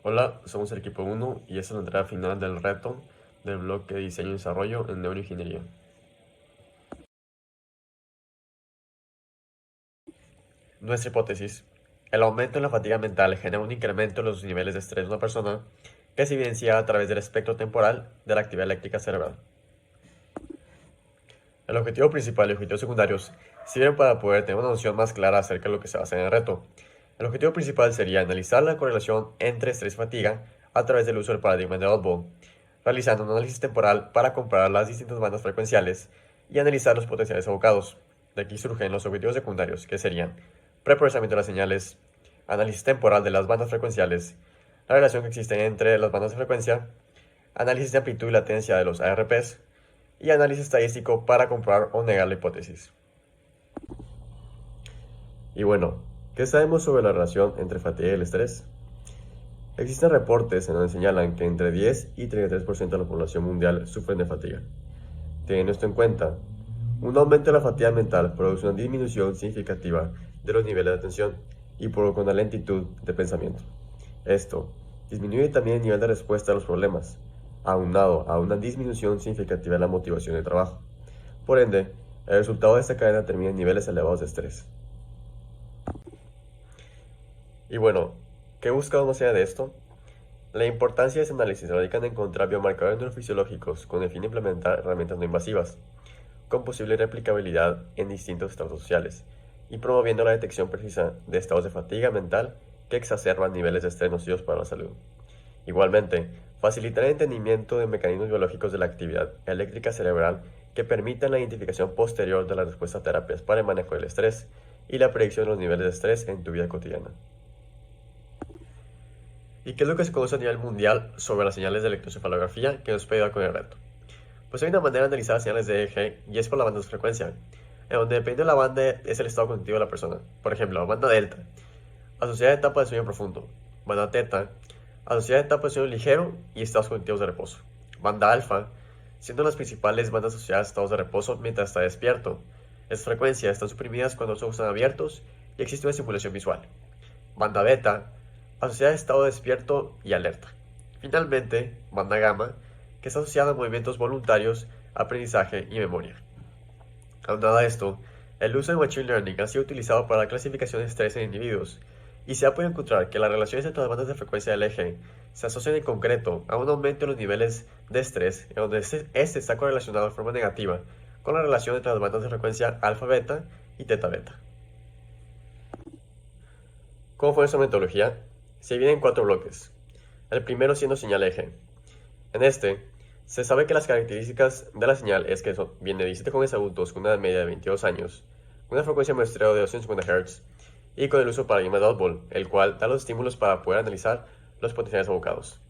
Hola, somos el equipo 1 y esta es la entrega final del reto del bloque de diseño y desarrollo en neuroingeniería. Nuestra hipótesis. El aumento en la fatiga mental genera un incremento en los niveles de estrés de una persona que se evidencia a través del espectro temporal de la actividad eléctrica cerebral. El objetivo principal y objetivos secundarios sirven para poder tener una noción más clara acerca de lo que se basa en el reto. El objetivo principal sería analizar la correlación entre estrés y fatiga a través del uso del paradigma de Oddball, realizando un análisis temporal para comparar las distintas bandas frecuenciales y analizar los potenciales abocados. De aquí surgen los objetivos secundarios, que serían preprocesamiento de las señales, análisis temporal de las bandas frecuenciales, la relación que existe entre las bandas de frecuencia, análisis de amplitud y latencia de los ARPs, y análisis estadístico para comprobar o negar la hipótesis. Y bueno, ¿qué sabemos sobre la relación entre fatiga y el estrés? Existen reportes en donde señalan que entre 10 y 33% de la población mundial sufren de fatiga. Teniendo esto en cuenta, un aumento de la fatiga mental produce una disminución significativa de los niveles de atención y provoca una lentitud de pensamiento. Esto disminuye también el nivel de respuesta a los problemas, aunado a una disminución significativa de la motivación de trabajo. Por ende, el resultado de esta cadena termina en niveles elevados de estrés. Y bueno, ¿qué buscamos más allá de esto? La importancia de este análisis radica en encontrar biomarcadores neurofisiológicos con el fin de implementar herramientas no invasivas, con posible replicabilidad en distintos estados sociales, y promoviendo la detección precisa de estados de fatiga mental que exacerban niveles de estrés nocivos para la salud. Igualmente, facilitar el entendimiento de mecanismos biológicos de la actividad eléctrica cerebral que permitan la identificación posterior de la respuesta a terapias para el manejo del estrés y la predicción de los niveles de estrés en tu vida cotidiana. ¿Y qué es lo que se conoce a nivel mundial sobre las señales de electroencefalografía que nos puede ayudar con el reto? Pues hay una manera de analizar las señales de EEG y es por la banda de frecuencia, en donde dependiendo de la banda es el estado cognitivo de la persona. Por ejemplo, banda delta, asociada a etapas de sueño profundo. Banda teta, asociada a etapas de sueño ligero y estados cognitivos de reposo. Banda alfa, siendo las principales bandas asociadas a estados de reposo mientras está despierto. Estas frecuencias están suprimidas cuando los ojos están abiertos y existe una estimulación visual. Banda beta, asociada a estado despierto y alerta. Finalmente, banda gamma, que está asociada a movimientos voluntarios, aprendizaje y memoria. Aunado a esto, el uso de Machine Learning ha sido utilizado para la clasificación de estrés en individuos, y se ha podido encontrar que las relaciones entre las bandas de frecuencia del eje se asocian en concreto a un aumento en los niveles de estrés, en donde este está correlacionado de forma negativa con la relación entre las bandas de frecuencia alfa-beta y teta-beta. ¿Cómo fue esta metodología? Se divide en 4 bloques. El primero siendo señal eje. En este, se sabe que las características de la señal es que viene de 17 jóvenes adultos con una edad media de 22 años, con una frecuencia de muestreo de 250 Hz y con el uso del paradigma de Oddball, el cual da los estímulos para poder analizar los potenciales abocados.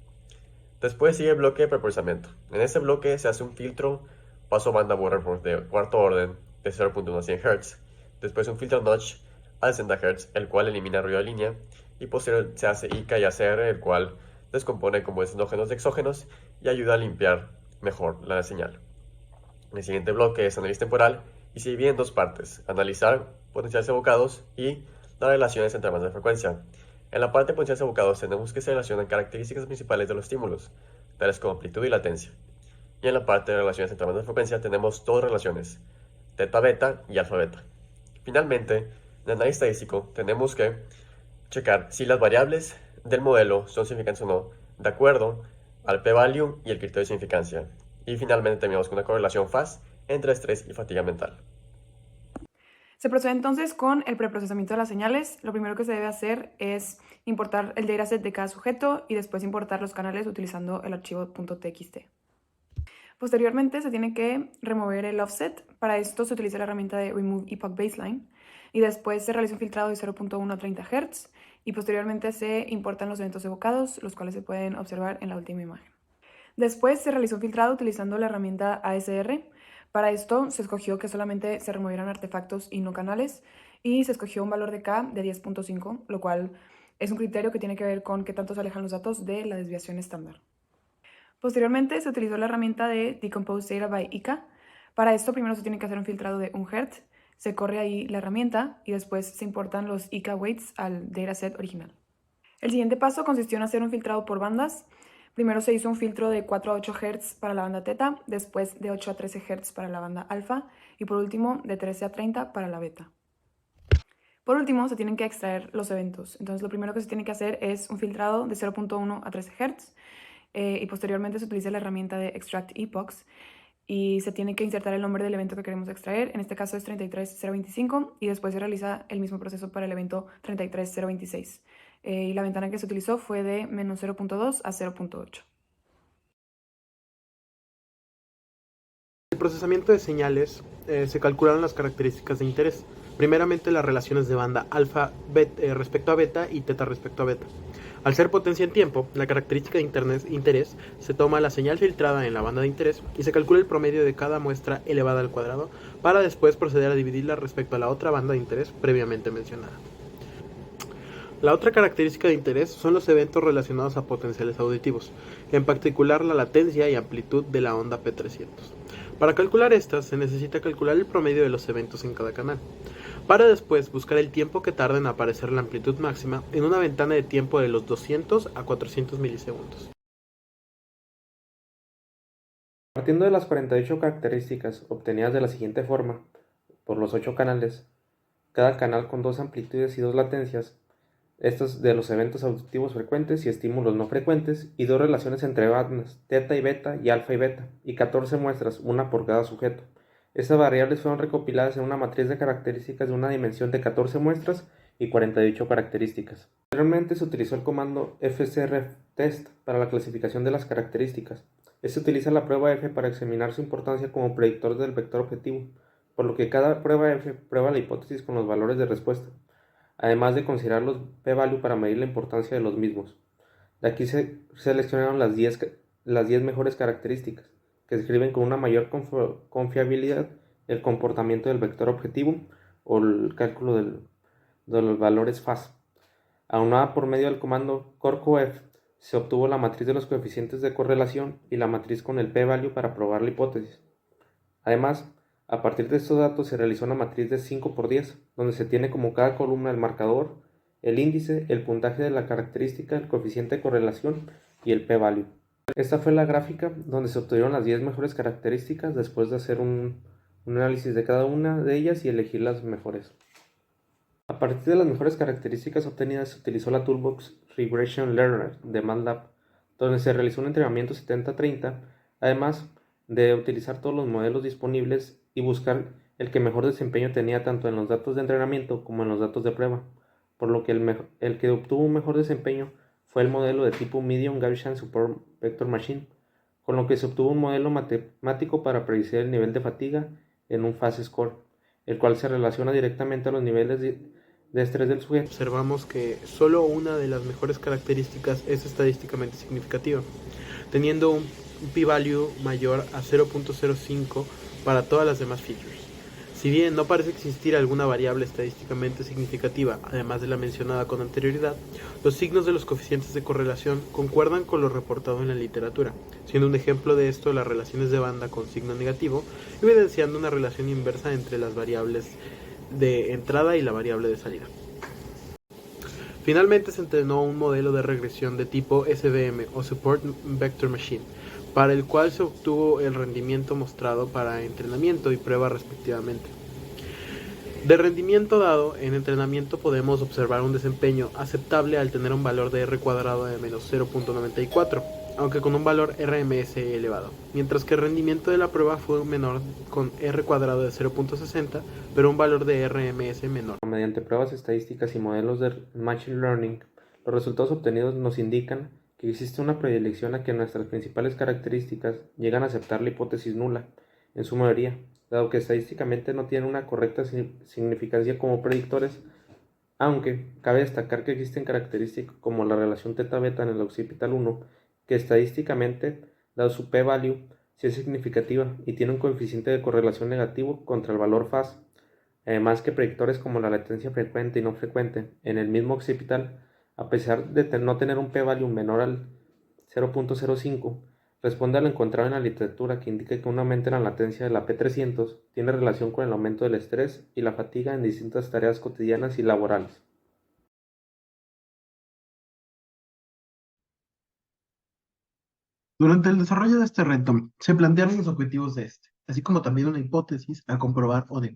Después sigue el bloque de preprocesamiento. En este bloque se hace un filtro paso banda border de cuarto orden de 0.1 a 100 Hz, después un filtro notch a 60 Hz, el cual elimina ruido de línea, y posterior se hace IK y ACR, el cual descompone compuestos endógenos de exógenos y ayuda a limpiar mejor la señal. El siguiente bloque es análisis temporal y se divide en dos partes: analizar potenciales evocados y las relaciones entre bandas de frecuencia. En la parte de potenciales evocados tenemos que se relacionan características principales de los estímulos, tales como amplitud y latencia. Y en la parte de relaciones entre bandas de frecuencia tenemos dos relaciones, teta beta y alfa beta. Finalmente, en el análisis estadístico tenemos que checar si las variables del modelo son significantes o no, de acuerdo al p-value y el criterio de significancia. Y finalmente terminamos con una correlación fast entre estrés y fatiga mental. Se procede entonces con el preprocesamiento de las señales. Lo primero que se debe hacer es importar el dataset de cada sujeto y después importar los canales utilizando el archivo .txt. Posteriormente se tiene que remover el offset. Para esto se utiliza la herramienta de Remove Epoch Baseline y después se realiza un filtrado de 0.1 a 30 Hz y posteriormente se importan los eventos evocados, los cuales se pueden observar en la última imagen. Después se realizó un filtrado utilizando la herramienta ASR. Para esto se escogió que solamente se removieran artefactos y no canales y se escogió un valor de K de 10.5, lo cual es un criterio que tiene que ver con qué tanto se alejan los datos de la desviación estándar. Posteriormente se utilizó la herramienta de Decompose Data by ICA. Para esto primero se tiene que hacer un filtrado de 1 Hz, se corre ahí la herramienta y después se importan los ICA weights al dataset original. El siguiente paso consistió en hacer un filtrado por bandas. Primero se hizo un filtro de 4 a 8 Hz para la banda teta, después de 8 a 13 Hz para la banda alfa y por último de 13 a 30 para la beta. Por último, se tienen que extraer los eventos. Entonces, lo primero que se tiene que hacer es un filtrado de 0.1 a 13 Hz y posteriormente se utiliza la herramienta de Extract Epochs y se tiene que insertar el nombre del evento que queremos extraer. En este caso es 33025 y después se realiza el mismo proceso para el evento 33026. Y la ventana que se utilizó fue de menos 0.2 a 0.8. El procesamiento de señales se calcularon las características de interés. Primeramente las relaciones de banda alfa respecto a beta y teta respecto a beta. Al ser potencia en tiempo, la característica de interés se toma la señal filtrada en la banda de interés y se calcula el promedio de cada muestra elevada al cuadrado para después proceder a dividirla respecto a la otra banda de interés previamente mencionada. La otra característica de interés son los eventos relacionados a potenciales auditivos, en particular la latencia y amplitud de la onda P300. Para calcular estas, se necesita calcular el promedio de los eventos en cada canal, para después buscar el tiempo que tarda en aparecer la amplitud máxima en una ventana de tiempo de los 200 a 400 milisegundos. Partiendo de las 48 características obtenidas de la siguiente forma, por los 8 canales, cada canal con 2 amplitudes y 2 latencias, estos de los eventos auditivos frecuentes y estímulos no frecuentes, y 2 relaciones entre bandas, teta y beta y alfa y beta, y 14 muestras, una por cada sujeto. Estas variables fueron recopiladas en una matriz de características de una dimensión de 14 muestras y 48 características. Anteriormente se utilizó el comando fsref-test para la clasificación de las características. Este utiliza la prueba F para examinar su importancia como predictor del vector objetivo, por lo que cada prueba F prueba la hipótesis con los valores de respuesta, además de considerar los p-value para medir la importancia de los mismos. De aquí se seleccionaron las 10 mejores características, que describen con una mayor confiabilidad el comportamiento del vector objetivo o el cálculo de los valores faz. Aunada por medio del comando corcoef, se obtuvo la matriz de los coeficientes de correlación y la matriz con el p-value para probar la hipótesis. Además, a partir de estos datos se realizó una matriz de 5×10, donde se tiene como cada columna el marcador, el índice, el puntaje de la característica, el coeficiente de correlación y el p-value. Esta fue la gráfica donde se obtuvieron las 10 mejores características después de hacer un análisis de cada una de ellas y elegir las mejores. A partir de las mejores características obtenidas se utilizó la Toolbox Regression Learner de MATLAB, donde se realizó un entrenamiento 70-30, además de utilizar todos los modelos disponibles y buscar el que mejor desempeño tenía tanto en los datos de entrenamiento como en los datos de prueba, por lo que el que obtuvo un mejor desempeño fue el modelo de tipo Medium Gaussian Support Vector Machine, con lo que se obtuvo un modelo matemático para predecir el nivel de fatiga en un phase score, el cual se relaciona directamente a los niveles de estrés del sujeto. Observamos que solo una de las mejores características es estadísticamente significativa, teniendo un p-value mayor a 0.05 para todas las demás features. Si bien no parece existir alguna variable estadísticamente significativa, además de la mencionada con anterioridad, los signos de los coeficientes de correlación concuerdan con lo reportado en la literatura, siendo un ejemplo de esto las relaciones de banda con signo negativo, evidenciando una relación inversa entre las variables de entrada y la variable de salida. Finalmente se entrenó un modelo de regresión de tipo SVM o Support Vector Machine, para el cual se obtuvo el rendimiento mostrado para entrenamiento y prueba respectivamente. De rendimiento dado, en entrenamiento podemos observar un desempeño aceptable al tener un valor de R cuadrado de menos 0.94, aunque con un valor RMS elevado, mientras que el rendimiento de la prueba fue menor con R cuadrado de 0.60, pero un valor de RMS menor. Mediante pruebas estadísticas y modelos de Machine Learning, los resultados obtenidos nos indican que existe una predilección a que nuestras principales características llegan a aceptar la hipótesis nula, en su mayoría, dado que estadísticamente no tienen una correcta significancia como predictores, aunque cabe destacar que existen características como la relación teta-beta en el occipital 1, que estadísticamente, dado su p-value, sí es significativa y tiene un coeficiente de correlación negativo contra el valor phase. Además que predictores como la latencia frecuente y no frecuente en el mismo occipital, a pesar de no tener un p-value menor al 0.05, responde a lo encontrado en la literatura que indica que un aumento en la latencia de la P300 tiene relación con el aumento del estrés y la fatiga en distintas tareas cotidianas y laborales. Durante el desarrollo de este reto, se plantearon los objetivos de este, así como también una hipótesis a comprobar o no.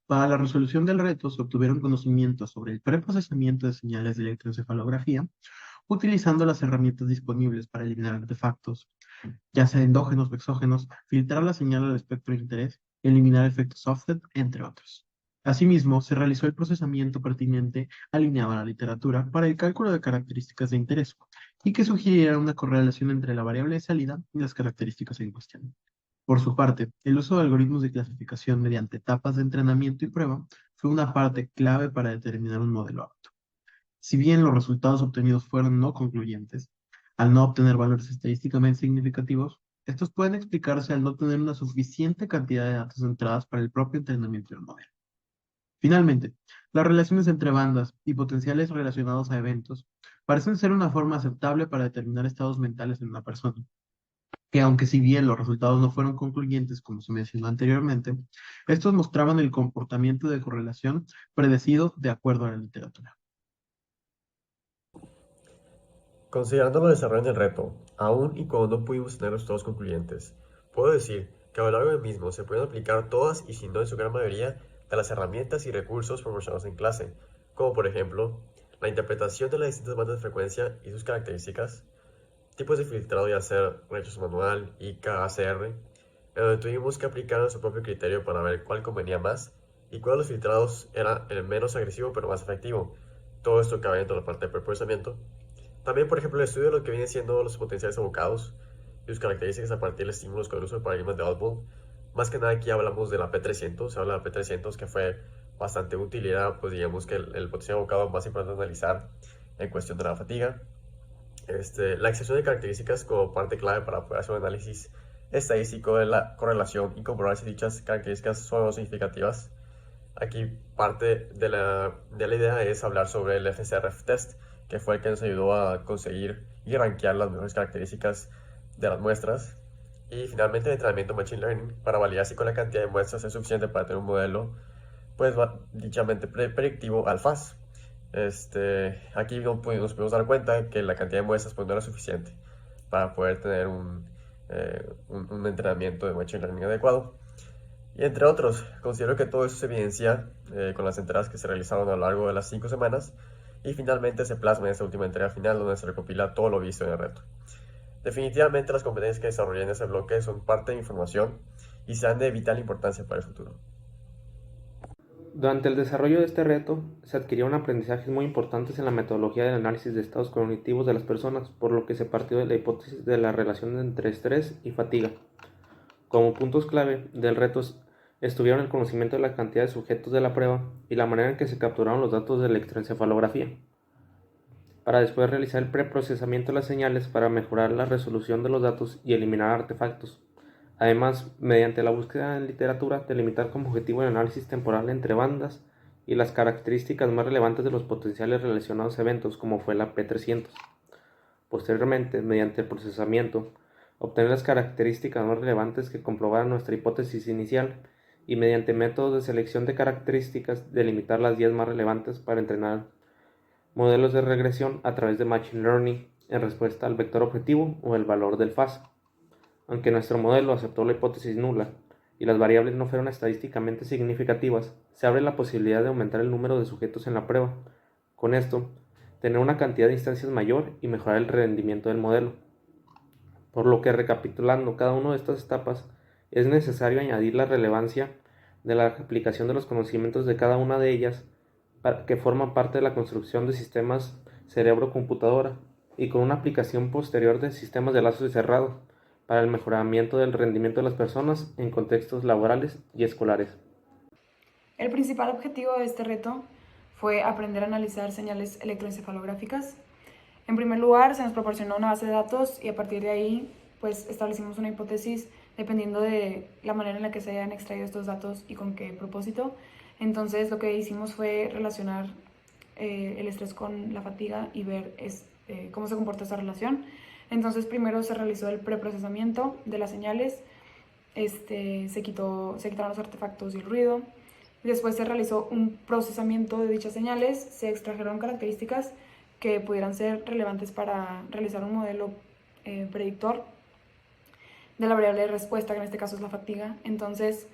Para la resolución del reto se obtuvieron conocimientos sobre el preprocesamiento de señales de electroencefalografía, utilizando las herramientas disponibles para eliminar artefactos, ya sea endógenos o exógenos, filtrar la señal al espectro de interés, eliminar efectos offset, entre otros. Asimismo, se realizó el procesamiento pertinente alineado a la literatura para el cálculo de características de interés y que sugiriera una correlación entre la variable de salida y las características en cuestión. Por su parte, el uso de algoritmos de clasificación mediante etapas de entrenamiento y prueba fue una parte clave para determinar un modelo apto. Si bien los resultados obtenidos fueron no concluyentes, al no obtener valores estadísticamente significativos, estos pueden explicarse al no tener una suficiente cantidad de datos de entradas para el propio entrenamiento del modelo. Finalmente, las relaciones entre bandas y potenciales relacionados a eventos parecen ser una forma aceptable para determinar estados mentales en una persona, que aunque si bien los resultados no fueron concluyentes como se mencionó anteriormente, estos mostraban el comportamiento de correlación predecido de acuerdo a la literatura. Considerando los desarrollos del reto, aún y cuando no pudimos tener resultados concluyentes, puedo decir que a lo largo del mismo se pueden aplicar todas y si no en su gran mayoría de las herramientas y recursos proporcionados en clase, como por ejemplo la interpretación de las distintas bandas de frecuencia y sus características, tipos de filtrado y hacer rechazo manual y KACR, en donde tuvimos que aplicar nuestro propio criterio para ver cuál convenía más y cuál de los filtrados era el menos agresivo pero más efectivo. Todo esto cabe dentro de la parte de preprocesamiento. También, por ejemplo, el estudio de lo que vienen siendo los potenciales evocados y sus características a partir de estímulos con el uso de paradigmas de Outbound. Más que nada aquí hablamos de la P300, se habla de la P300 que fue bastante útil y era, pues digamos que el potencial evocado más importante de analizar en cuestión de la fatiga. La excepción de características como parte clave para poder hacer un análisis estadístico de la correlación y comprobar si dichas características son o no significativas. Aquí parte de la idea es hablar sobre el FCRF test, que fue el que nos ayudó a conseguir y rankear las mejores características de las muestras. Y finalmente el entrenamiento Machine Learning para validar si con la cantidad de muestras es suficiente para tener un modelo pues dichamente predictivo al FAS. Aquí nos pudimos dar cuenta que la cantidad de muestras pues, no era suficiente para poder tener un entrenamiento de Machine Learning adecuado. Y entre otros, considero que todo eso se evidencia con las entregas que se realizaron a lo largo de las 5 semanas y finalmente se plasma en esta última entrega final donde se recopila todo lo visto en el reto. Definitivamente las competencias que desarrollé en ese bloque son parte de mi formación y serán de vital importancia para el futuro. Durante el desarrollo de este reto, se adquirieron aprendizajes muy importantes en la metodología del análisis de estados cognitivos de las personas, por lo que se partió de la hipótesis de la relación entre estrés y fatiga. Como puntos clave del reto estuvieron el conocimiento de la cantidad de sujetos de la prueba y la manera en que se capturaron los datos de la electroencefalografía, para después realizar el preprocesamiento de las señales para mejorar la resolución de los datos y eliminar artefactos. Además, mediante la búsqueda en literatura, delimitar como objetivo el análisis temporal entre bandas y las características más relevantes de los potenciales relacionados a eventos, como fue la P300. Posteriormente, mediante el procesamiento, obtener las características más relevantes que comprobaran nuestra hipótesis inicial y mediante métodos de selección de características, delimitar las 10 más relevantes para entrenar modelos de regresión a través de Machine Learning en respuesta al vector objetivo o el valor del FAS. Aunque nuestro modelo aceptó la hipótesis nula y las variables no fueron estadísticamente significativas, se abre la posibilidad de aumentar el número de sujetos en la prueba. Con esto, tener una cantidad de instancias mayor y mejorar el rendimiento del modelo. Por lo que, recapitulando cada una de estas etapas, es necesario añadir la relevancia de la aplicación de los conocimientos de cada una de ellas que forman parte de la construcción de sistemas cerebro-computadora y con una aplicación posterior de sistemas de lazos cerrados para el mejoramiento del rendimiento de las personas en contextos laborales y escolares. El principal objetivo de este reto fue aprender a analizar señales electroencefalográficas. En primer lugar, se nos proporcionó una base de datos y a partir de ahí pues establecimos una hipótesis dependiendo de la manera en la que se hayan extraído estos datos y con qué propósito. Entonces lo que hicimos fue relacionar el estrés con la fatiga y ver cómo se comporta esta relación. Entonces primero se realizó el preprocesamiento de las señales, se quitaron los artefactos y el ruido. Después se realizó un procesamiento de dichas señales, se extrajeron características que pudieran ser relevantes para realizar un modelo predictor de la variable de respuesta, que en este caso es la fatiga. Entonces,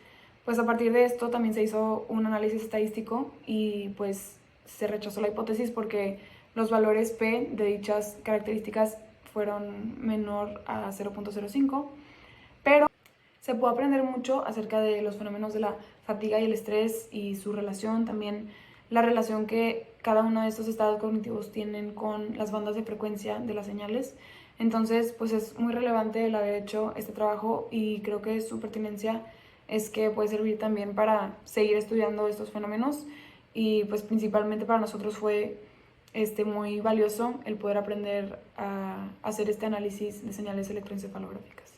pues a partir de esto también se hizo un análisis estadístico y pues se rechazó la hipótesis porque los valores P de dichas características fueron menor a 0.05, pero se puede aprender mucho acerca de los fenómenos de la fatiga y el estrés y su relación, también la relación que cada uno de estos estados cognitivos tienen con las bandas de frecuencia de las señales. Entonces, pues es muy relevante el haber hecho este trabajo y creo que su pertinencia es que puede servir también para seguir estudiando estos fenómenos y pues principalmente para nosotros fue muy valioso el poder aprender a hacer este análisis de señales electroencefalográficas.